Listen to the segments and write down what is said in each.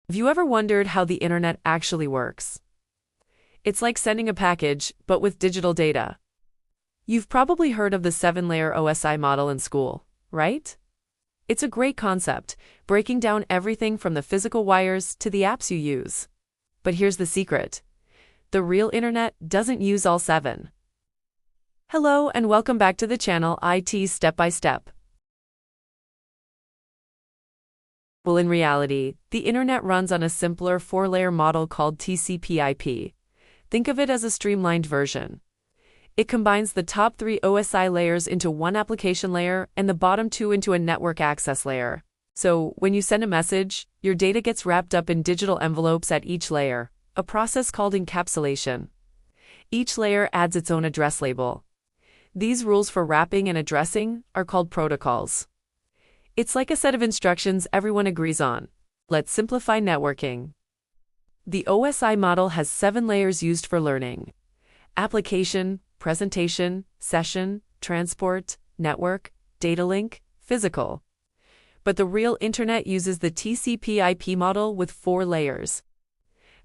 Have you ever wondered how the internet actually works? It's like sending a package, but with digital data. You've probably heard of the 7-layer OSI model in school, right? It's a great concept, breaking down everything from the physical wires to the apps you use. But here's the secret. The real internet doesn't use all 7. Hello and welcome back to the channel IT Step by Step. Well, in reality, the internet runs on a simpler 4-layer model called TCP/IP. Think of it as a streamlined version. It combines the top 3 OSI layers into one application layer and the bottom 2 into a network access layer. So, when you send a message, your data gets wrapped up in digital envelopes at each layer, a process called encapsulation. Each layer adds its own address label. These rules for wrapping and addressing are called protocols. It's like a set of instructions everyone agrees on. Let's simplify networking. The OSI model has 7 layers used for learning: application, presentation, session, transport, network, data link, physical. But the real internet uses the TCP/IP model with 4 layers: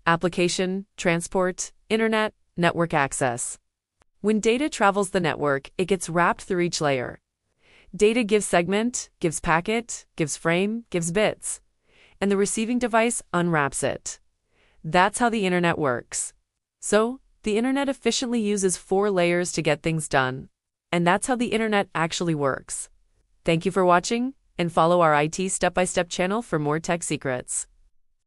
application, transport, internet, network access. When data travels the network, it gets wrapped through each layer. Data gives segment, gives packet, gives frame, gives bits, and the receiving device unwraps it. That's how the internet works. So, the internet efficiently uses 4 layers to get things done. And that's how the internet actually works. Thank you for watching, and follow our IT Step-by-Step channel for more tech secrets.